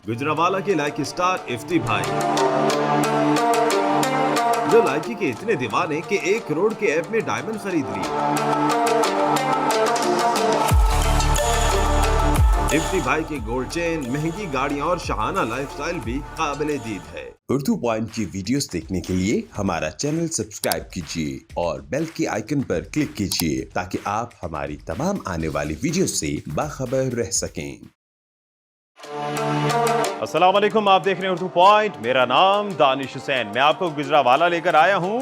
गुजरावाला के लाइकी स्टार इफ्ती भाई, जो लाइकी के इतने दीवाने कि 1 करोड़ के ऐप में डायमंड खरीद लिए। इफ्ती भाई की गोल्ड चेन, महंगी गाड़ियां और शाहाना लाइफस्टाइल भी काबिले दीद है। उर्दू पॉइंट की वीडियोस देखने के लिए हमारा चैनल सब्सक्राइब कीजिए और बेल के आइकन पर क्लिक कीजिए ताकि आप हमारी तमाम आने वाली वीडियोस से बाखबर रह सकें। अस्सलाम वालेकुम, आप देख रहे हैं उर्दू पॉइंट। मेरा नाम दानिश हुसैन। मैं आपको गुजरावाला लेकर आया हूं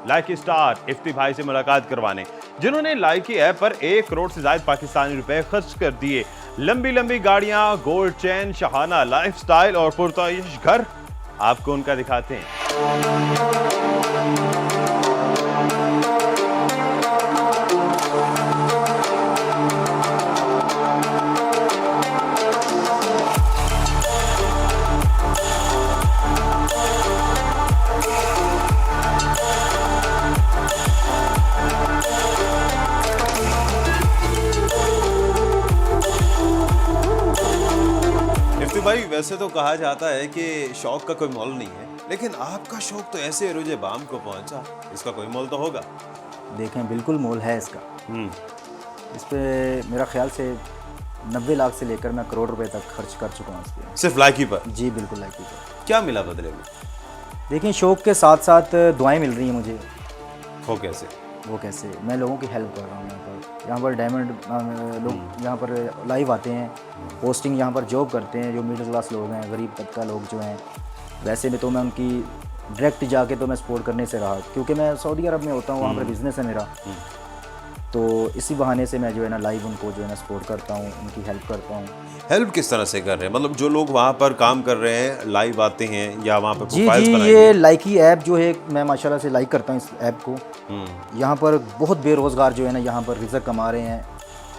लाइकी स्टार इफ्ती भाई से मुलाकात करवाने, जिन्होंने लाइकी ऐप पर 1 करोड़ से ज्यादा पाकिस्तानी रुपए खर्च कर दिए। लंबी लंबी गाड़ियां, गोल्ड चेन, शाहाना लाइफस्टाइल और पुरताइश घर, आपको उनका दिखाते हैं। भाई, वैसे तो कहा जाता है कि शौक का कोई मोल नहीं है, लेकिन आपका शौक तो ऐसे रोजे बाम को पहुंचा, इसका कोई मोल तो होगा। देखें, बिल्कुल मोल है इसका। इस पे मेरा ख्याल से 90 लाख से लेकर मैं करोड़ रुपए तक खर्च कर चुका हूँ इस पे। सिर्फ लाइकी पर? जी बिल्कुल, लाइकी पर। क्या मिला बदले में? देखिए, शौक के साथ साथ दुआएं मिल रही हैं मुझे। वो कैसे? मैं लोगों की हेल्प कर रहा हूँ। यहाँ पर डायमंड लोग यहाँ पर लाइव आते हैं, पोस्टिंग यहाँ पर जॉब करते हैं, जो मिडिल क्लास लोग हैं, गरीब तबका लोग जो हैं। वैसे में तो मैं उनकी डायरेक्ट जाके तो मैं सपोर्ट करने से रहा, क्योंकि मैं सऊदी अरब में होता हूँ, वहाँ पर बिज़नेस है मेरा। तो इसी बहाने से मैं जो है ना लाइव उनको जो है ना सपोर्ट करता हूँ, उनकी हेल्प करता हूँ। हेल्प किस तरह से कर रहे हैं? मतलब जो लोग वहाँ पर काम कर रहे हैं, लाइव आते हैं या वहाँ पर जी प्रोफाइल्स जी, बनाएंगे? ये लाइकी ऐप जो है, मैं माशाल्लाह से लाइक करता हूँ इस ऐप को। यहाँ पर बहुत बेरोज़गार जो है ना यहाँ पर रिज़्क कमा रहे हैं,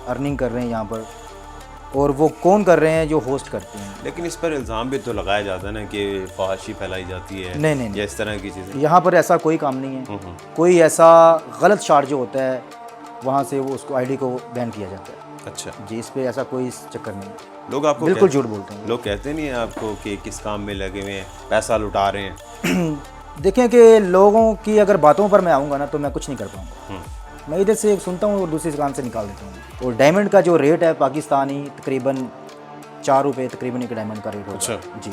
अर्निंग कर रहे हैं यहाँ पर। और वो कौन कर रहे हैं? जो होस्ट करते हैं। लेकिन इस पर इल्ज़ाम भी तो लगाया जाता है ना कि फहाशी फैलाई जाती है। नहीं, या इस तरह की चीज़ें। यहाँ पर ऐसा कोई काम नहीं है। कोई ऐसा गलत शार्ट जो होता है, वहाँ से वो उसको आईडी को बैन किया जाता है। अच्छा जी, इस पे ऐसा कोई चक्कर नहीं। लोग आपको बिल्कुल झूठ बोलते हैं। लोग कहते नहीं है आपको कि किस काम में लगे हुए हैं, पैसा लुटा रहे हैं? देखें कि लोगों की अगर बातों पर मैं आऊँगा ना तो मैं कुछ नहीं कर पाऊँगा। मैं इधर से सुनता हूँ और दूसरी दुकान से निकाल देता हूँ। और डायमंड का जो रेट है पाकिस्तानी, तकरीबन 4 रुपये तकरीबन एक डायमंड का रेट होता है। जी,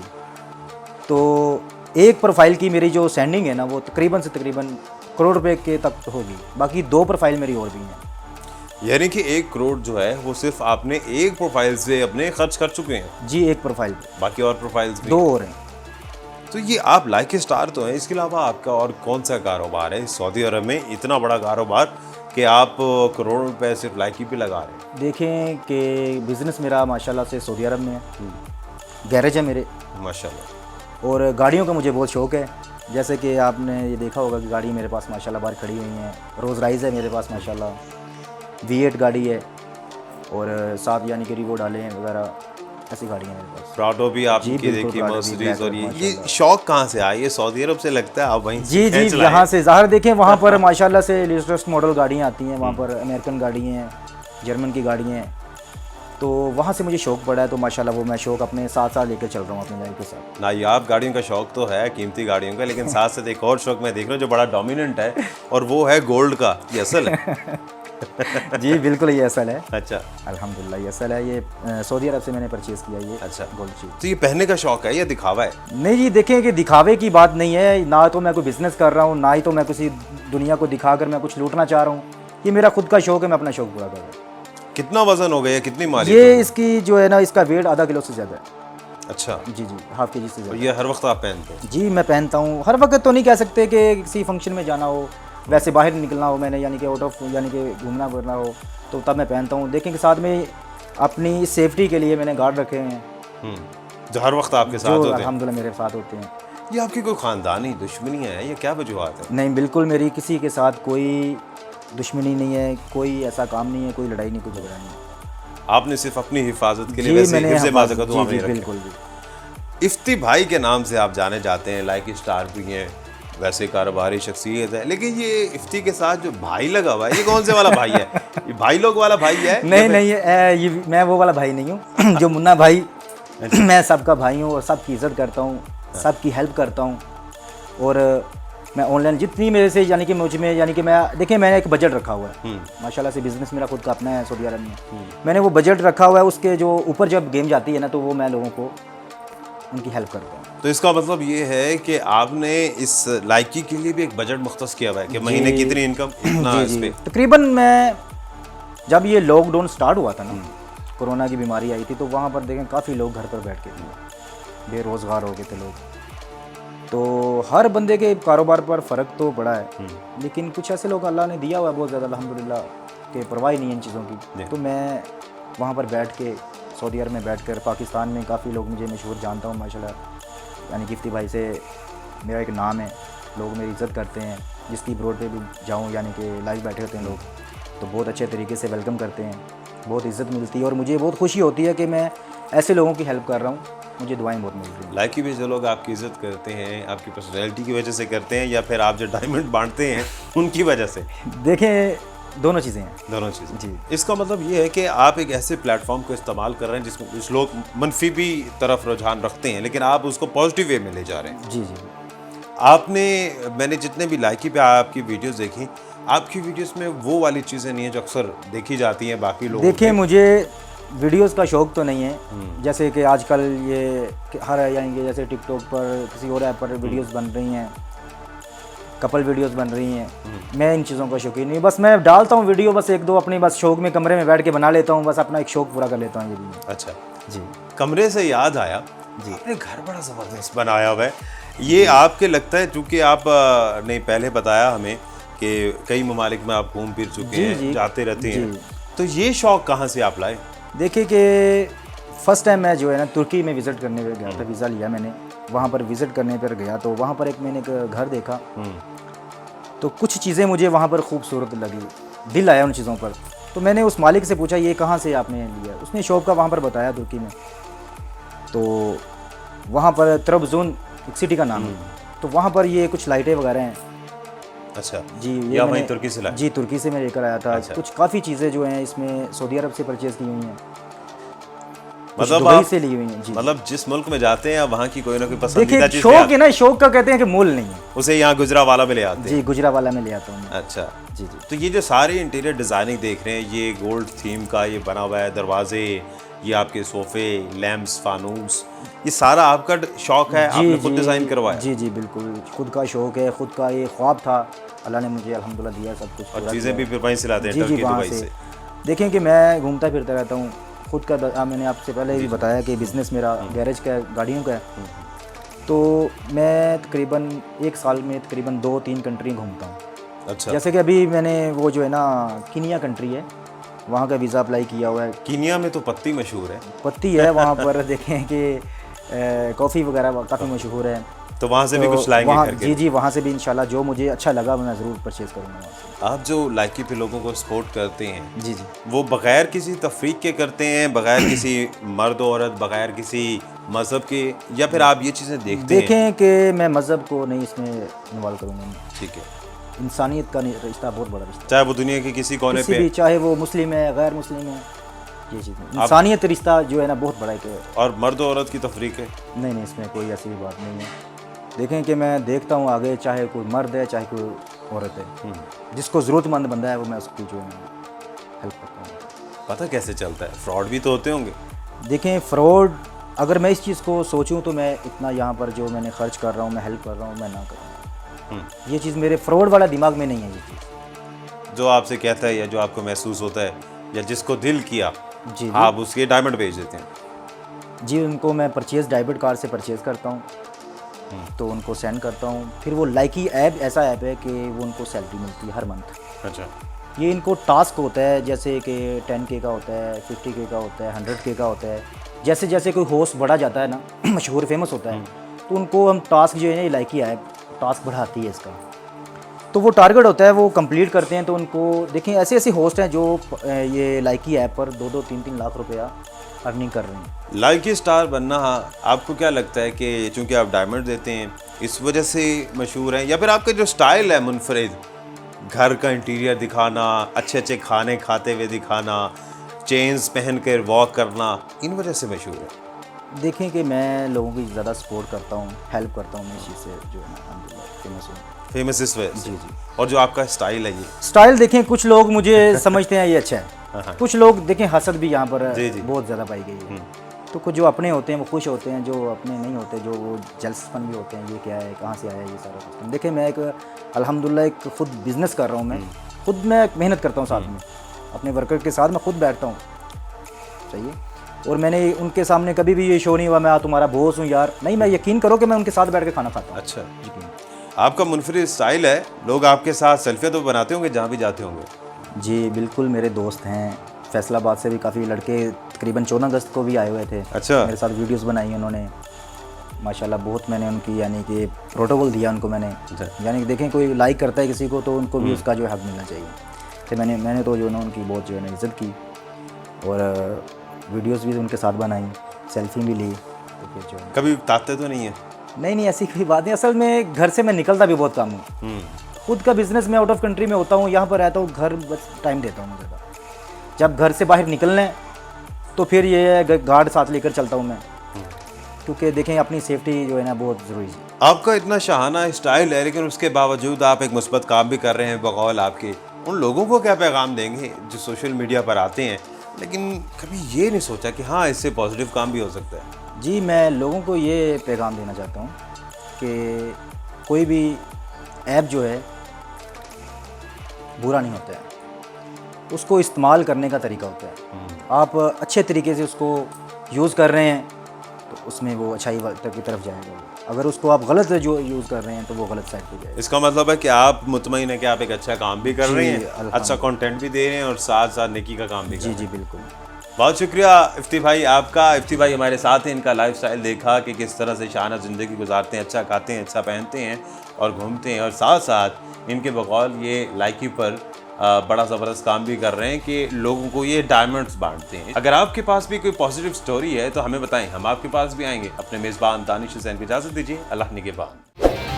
तो एक प्रोफाइल की मेरी जो सेंडिंग है ना, वो तकरीबन से तकरीबन करोड़ रुपए के तक होगी। बाकी 2 प्रोफाइल मेरी और भी हैं। यानी कि 1 करोड़ जो है वो सिर्फ आपने एक प्रोफाइल से अपने खर्च कर चुके हैं? जी, एक प्रोफाइल पे। बाकी और प्रोफाइल्स भी? 2 और हैं। तो ये आप लाइकी स्टार तो हैं, इसके अलावा आपका और कौन सा कारोबार है सऊदी अरब में, इतना बड़ा कारोबार कि आप करोड़ों रुपए सिर्फ लाइकी पे लगा रहे हैं? देखें कि बिज़नेस मेरा माशाल्लाह से सऊदी अरब में है। गैरेज है मेरे माशाल्लाह। और गाड़ियों का मुझे बहुत शौक़ है। जैसे कि आपने ये देखा होगा कि गाड़ी मेरे पास माशाल्लाह बाहर खड़ी हुई हैं। रोज़ राइज़ है मेरे पास माशाल्लाह, V8 गाड़ी है, और साथ यानी कि रिवो डाले हैं वगैरह, ऐसी गाड़ियाँ मेरे पास। प्राडो भी आपकी देखी, मर्सिडीज। और ये शौक कहाँ से आया? ये सऊदी अरब से लगता है आप वहीं जी जी, यहाँ से ज़ाहिर देखें, वहाँ पर माशाल्लाह से लेटेस्ट मॉडल गाड़ियाँ आती हैं, वहाँ पर अमेरिकन गाड़ी हैं, जर्मन की गाड़ियाँ हैं। तो वहाँ से मुझे शौक़ पड़ा है, तो माशाल्लाह वो मैं शौक़ अपने साथ साथ लेकर चल रहा हूँ अपनी लाइफ के साथ। ना, ये आप गाड़ियों का शौक तो है, कीमती गाड़ियों का, लेकिन साथ साथ एक और शौक मैं देख रहा हूँ जो बड़ा डोमिनेंट है, और वो है गोल्ड का। ये असल है? जी बिल्कुल, ये असल है। अच्छा, अल्हम्दुलिल्लाह ये असल है। ये सऊदी अरब से मैंने परचेज़ किया ये। अच्छा, गोल्ड चीज़। तो ये पहनने का शौक है या दिखावा है? नहीं जी, देखें कि दिखावे की बात नहीं है। ना तो मैं कोई बिज़नेस कर रहा हूँ, ना ही तो मैं किसी दुनिया को दिखाकर मैं कुछ लूटना चाह रहा हूँ। ये मेरा खुद का शौक है, मैं अपना शौक पूरा कर रहा हूँ। कितना वजन हो गया, कितनी माली? ये इसकी जो है ना, इसका वेट आधा किलो से ज़्यादा है। अच्छा जी जी, हाफ के जी से और ज़्यादा। ये हर वक्त आप पहनते हैं? जी, मैं पहनता हूँ हर वक्त। तो नहीं कह सकते कि किसी फंक्शन में जाना हो, वैसे बाहर निकलना हो मैंने, यानी कि आउट ऑफ, यानी कि घूमना फिरना हो, तो तब मैं पहनता हूँ। देखें कि साथ में अपनी सेफ्टी के लिए मैंने गार्ड रखे हैं, जो हर वक्त आपके साथ होते हैं? अल्हम्दुलिल्लाह मेरे साथ होते हैं। ये आपकी कोई ख़ानदानी दुश्मनियाँ हैं या क्या वजूहत है? नहीं, बिल्कुल मेरी किसी के साथ कोई दुश्मनी नहीं है, कोई ऐसा काम नहीं है, कोई लड़ाई नहीं, कोई झगड़ा नहीं। आपने सिर्फ अपनी हिफाजत के लिए वैसे दुआ में रखे? बिल्कुल जी। इफ्ती भाई के नाम से आप जाने जाते हैं, लाइकी स्टार भी हैं, वैसे कारोबारी शख्सियत है, लेकिन ये इफ्ती के साथ जो भाई लगा हुआ है, ये कौन से वाला भाई है? ये भाई लोग वाला भाई है? नहीं, ये मैं वो वाला भाई नहीं हूँ जो मुन्ना भाई मैं सबका भाई हूँ और सबकी इज़्ज़त करता हूँ, सबकी हेल्प करता हूँ। और मैं ऑनलाइन जितनी मेरे से यानी कि मुझ में यानी कि मैं देखिए मैंने एक बजट रखा हुआ है माशाल्लाह से, बिज़नेस मेरा खुद का अपना है सऊदी अरब में। मैंने वो बजट रखा हुआ है, उसके जो ऊपर जब गेम जाती है ना तो वो मैं लोगों को उनकी हेल्प करता हूँ। तो इसका मतलब ये है कि आपने इस लाइकी के लिए भी एक बजट मुख्तस किया हुआ है कि महीने की इतनी इनकम इतना जी इस जी, पे। तकरीबन मैं जब ये लॉकडाउन स्टार्ट हुआ था ना, कोरोना की बीमारी आई थी, तो वहाँ पर देखें काफ़ी लोग घर पर बैठ के थे, बेरोज़गार हो गए थे लोग। तो हर बंदे के कारोबार पर फ़र्क तो पड़ा है, लेकिन कुछ ऐसे लोग अल्लाह ने दिया हुआ है बहुत ज़्यादा अल्हम्दुलिल्लाह के परवाह ही नहीं है इन चीज़ों की। तो मैं वहाँ पर बैठ के सऊदी अरब में बैठ कर, पाकिस्तान में काफ़ी लोग मुझे मशहूर जानता हूँ माशाल्लाह, यानी कि इफ्ती भाई से मेरा एक नाम है, लोग मेरी इज़्ज़त करते हैं। जिसकी ब्रोड पे भी जाऊँ यानी कि लाइव बैठे होते हैं लोग, तो बहुत अच्छे तरीके से वेलकम करते हैं, बहुत इज़्ज़त मिलती है और मुझे बहुत खुशी होती है कि मैं ऐसे लोगों की हेल्प कर रहा हूँ, मुझे दुआएं बहुत मिल रही हैं। लाइकी भी जो लोग आपकी इज्जत करते हैं आपकी पर्सनैलिटी की वजह से करते हैं या फिर आप जो डायमंड बांटते हैं उनकी वजह से? देखें दोनों चीज़ें हैं। दोनों चीज़ें जी। इसका मतलब ये है कि आप एक ऐसे प्लेटफॉर्म को इस्तेमाल कर रहे हैं जिसमें कुछ लोग मनफी भी तरफ रुझान रखते हैं, लेकिन आप उसको पॉजिटिव वे में ले जा रहे हैं। जी जी। आपने मैंने जितने भी लाइकी पे आपकी वीडियोस देखी, आपकी वीडियोस में वो वाली चीज़ें नहीं है जो अक्सर देखी जाती हैं बाकी लोगों देखिए पे। मुझे वीडियोस का शौक़ तो नहीं है, जैसे कि आजकल ये हर यानी कि जैसे टिकटॉक पर किसी और ऐप पर वीडियोस बन रही हैं, कपल वीडियोस बन रही हैं, मैं इन चीज़ों का शौकीन नहीं, बस मैं डालता हूँ वीडियो, बस एक दो अपनी बस शौक़ में कमरे में बैठ के बना लेता हूँ, बस अपना एक शौक़ पूरा कर लेता हूँ ये भी। अच्छा, जी कमरे से याद आया जी। आपने घर बड़ा ज़बरदस्त बनाया हुआ है, ये आपके लगता है चूँकि आप ने पहले बताया हमें कि कई ममालिक में आप घूम फिर चुके जी, हैं, जी, जाते रहते हैं, जी। तो ये शौक़ कहाँ से आप लाए? देखिए कि फ़र्स्ट टाइम मैं जो है ना तुर्की में विज़िट करने पे गया था, वीज़ा लिया मैंने, वहाँ पर विज़िट करने पर गया, तो वहाँ पर एक मैंने एक घर देखा, तो कुछ चीज़ें मुझे वहाँ पर खूबसूरत लगी, दिल आया उन चीज़ों पर। तो मैंने उस मालिक से पूछा ये कहाँ से आपने लिया, उसने शॉप का वहाँ पर बताया तुर्की में। तो वहाँ पर ट्रबज़ोन एक सिटी का नाम है, तो वहाँ पर ये कुछ लाइटें वगैरह हैं। अच्छा जी, ये या वहीं मैंने तुर्की से लाए? जी, तुर्की से मैं लेकर आया था। अच्छा। कुछ काफ़ी चीज़ें जो हैं इसमें सऊदी अरब से परचेज़ की हुई हैं, कुछ मतलब दुबई आप से ली हुई हैं। जी, मतलब जिस मुल्क में जाते हैं आप वहाँ की कोई ना कोई पसंदीदा देखिए चीज़ शौक है ना, शौक का कहते हैं कि मोल नहीं है। उसे यहाँ गुजरावाला में ले आते हैं। जी, गुजरावाला में ले आता हूँ मैं। अच्छा, जी जी। तो ये जो सारे इंटीरियर डिज़ाइनिंग देख रहे हैं, ये गोल्ड थीम का ये बना हुआ है दरवाजे, ये आपके सोफ़े, लैम्प्स, फानूस, ये सारा आपका शौक है, आपने खुद डिज़ाइन करवाया? जी जी, बिल्कुल खुद का शौक है, खुद का ये ख्वाब था, अल्लाह ने मुझे अल्हम्दुलिल्लाह दिया सब कुछ। और चीज़ें भी फिर वहीं से लाते हैं जी जी, टर्की, वहाँ दुबई से। से? देखें कि मैं घूमता फिरता रहता हूँ, खुद का मैंने आपसे पहले भी बताया कि बिज़नेस मेरा गैरेज का है, गाड़ियों का है। तो मैं तकरीबन एक साल में तकरीबन 2-3 कंट्री घूमता हूँ। अच्छा, जैसे कि अभी मैंने वो जो है ना कीनिया कंट्री है, वहाँ का वीज़ा अप्लाई किया हुआ है। कीनिया में तो पत्ती मशहूर है, पत्ती है वहाँ पर देखें कि कॉफ़ी वगैरह काफ़ी मशहूर है। तो वहाँ से भी तो कुछ लाएंगे वहाँ करके? जी जी, वहाँ से भी इंशाल्लाह जो मुझे अच्छा लगा मैं ज़रूर परचेज़ करूँगा वहाँ से। आप जो लाइकी पे लोगों को सपोर्ट करते हैं, जी जी। वो बगैर किसी तफरीक के करते हैं, बगैर किसी मर्द औरत, बगैर किसी मज़हब के, या फिर आप ये चीज़ें देखते हैं? देखें कि मैं मज़हब को नहीं इसमें इन्वॉल्व करूँगा, ठीक है, इंसानियत का रिश्ता बहुत बड़ा रिश्ता चाहे वो दुनिया के किसी कोने है, किसी पे भी, चाहे वो मुस्लिम है गैर मुस्लिम है, ये चीज़ इंसानियत रिश्ता जो है ना बहुत बड़ा है। और मर्द औरत की तफरीक है? नहीं नहीं, इसमें कोई ऐसी बात नहीं है। देखें कि मैं देखता हूँ आगे, चाहे कोई मर्द है चाहे कोई औरत है, जिसको ज़रूरतमंद बंदा है वो मैं उसकी जो है हेल्प करता हूँ। पता कैसे चलता है? फ्रॉड भी तो होते होंगे? देखें फ्रॉड, अगर मैं इस चीज़ को सोचूं तो मैं इतना यहाँ पर जो मैंने खर्च कर रहा हूँ, मैं हेल्प कर रहा हूँ, मैं ना करूँ, ये चीज़ मेरे फ्रॉड वाला दिमाग में नहीं है। ये चीज़ जो आपसे कहता है या जो आपको महसूस होता है या जिसको दिल किया, जी जी आप उसके डायमंड भेज देते हैं? जी, उनको मैं परचेज़ डेबिट कार्ड से परचेज़ करता हूँ, तो उनको सेंड करता हूँ। फिर वो लाइकी ऐप ऐसा ऐप है कि वो उनको सैलरी मिलती है हर मंथ। अच्छा, ये इनको टास्क होता है, जैसे कि 10K का होता है, 50K का होता है, 100K का होता है। जैसे जैसे कोई होस्ट बढ़ा जाता है ना मशहूर फेमस होता है, तो उनको हम टास्क जो है ना, ये लाइकी ऐप टास्क बढ़ाती है इसका, तो वो टारगेट होता है वो कंप्लीट करते हैं। तो उनको देखें ऐसे ऐसे होस्ट हैं जो ये लाइकी ऐप पर 2-2, 3-3 लाख रुपया अर्निंग कर रहे हैं। लाइकी स्टार बनना आपको क्या लगता है कि चूंकि आप डायमंड देते हैं इस वजह से मशहूर हैं, या फिर आपका जो स्टाइल है मुनफरिद, घर का इंटीरियर दिखाना, अच्छे अच्छे खाने खाते हुए दिखाना, चेन्स पहन कर वॉक करना, इन वजह से मशहूर है? देखें कि मैं लोगों की ज़्यादा सपोर्ट करता हूँ, हेल्प करता हूँ मैं इस चीज़ से जो है ना अल्हम्दुलिल्लाह फेमस हूँ। फेमस इस वजह से। जी, जी। और जो आपका स्टाइल है ये, स्टाइल देखें, कुछ लोग मुझे समझते हैं ये अच्छा है, कुछ लोग देखें हसद भी यहाँ पर जी, जी। बहुत ज़्यादा पाई गई है। तो कुछ जो अपने होते हैं वो खुश होते हैं, जो अपने नहीं होते जो वो जेलसपन भी होते हैं, ये क्या है, कहाँ से आया ये सारा सिस्टम। देखिए मैं एक अल्हम्दुलिल्लाह एक खुद बिज़नेस कर रहा हूँ, मैं खुद मैं मेहनत करता हूँ साथ में, अपने वर्कर के साथ मैं खुद बैठता हूँ, सही है। और मैंने उनके सामने कभी भी ये शो नहीं हुआ मैं तुम्हारा बॉस हूँ यार, नहीं, मैं यकीन करो कि मैं उनके साथ बैठ के खाना खाता हूँ। अच्छा, यकीन। आपका मुनफरिद स्टाइल है, लोग आपके साथ सेल्फियाँ तो बनाते होंगे जहाँ भी जाते होंगे। जी बिल्कुल, मेरे दोस्त हैं फैसलाबाद से भी काफ़ी लड़के, तकरीबन 14 अगस्त को भी आए हुए थे। अच्छा। मेरे साथ वीडियोस बनाई उन्होंने, माशाल्लाह बहुत मैंने उनकी यानी कि प्रोटोकॉल दिया उनको मैंने, यानी कि देखें कोई लाइक करता है किसी को तो उनको भी उसका जो है हक मिलना चाहिए। तो मैंने तो जो है ना उनकी बहुत जो है ना इज़्ज़त की और वीडियोस भी उनके साथ बनाई, सेल्फी भी ली। तो फिर जो है कभी ताकते तो नहीं है? नहीं ऐसी कोई बात नहीं, असल में घर से मैं निकलता भी बहुत कम हूँ। खुद का बिज़नेस में आउट ऑफ कंट्री में होता हूँ, यहाँ पर रहता हूँ, घर बस टाइम देता हूँ ज़्यादा। जब घर से बाहर निकलना है तो फिर ये है गार्ड साथ लेकर चलता हूँ मैं, क्योंकि देखें अपनी सेफ्टी जो है ना बहुत ज़रूरी है। आपका इतना शाहाना स्टाइल है लेकिन उसके बावजूद आप एक मुस्बत काम भी कर रहे हैं बकौल आपके, उन लोगों को क्या पैगाम देंगे जो सोशल मीडिया पर आते हैं लेकिन कभी ये नहीं सोचा कि हाँ इससे पॉजिटिव काम भी हो सकता है? जी मैं लोगों को ये पैगाम देना चाहता हूँ कि कोई भी ऐप जो है बुरा नहीं होता है, उसको इस्तेमाल करने का तरीका होता है। आप अच्छे तरीके से उसको यूज़ कर रहे हैं तो उसमें वो अच्छाई की तरफ जाएगा, अगर उसको आप गलत जो यूज़ कर रहे हैं तो वो गलत साइड पे जाएगा। इसका मतलब है कि आप मुतमईन है कि आप एक अच्छा काम भी कर जी, रहे हैं, अल्हम्दुलिल्लाह। अच्छा कंटेंट भी दे रहे हैं और साथ साथ नेकी का काम भी कर जी रहे जी हैं। बिल्कुल। बहुत शुक्रिया इफ्ती भाई आपका। इफ्ती भाई हमारे साथ हैं, इनका लाइफस्टाइल देखा कि किस तरह से शाना ज़िंदगी गुजारते हैं, अच्छा खाते हैं, अच्छा पहनते हैं और घूमते हैं, और साथ साथ इनके बकौल ये लाइकी पर बड़ा ज़बरदस्त काम भी कर रहे हैं कि लोगों को ये डायमंड्स बांटते हैं। अगर आपके पास भी कोई पॉजिटिव स्टोरी है तो हमें बताएं, हम आपके पास भी आएंगे। अपने मेज़बान दानिश हुसैन को इजाज़त दीजिए। अल्लाह निगहबान।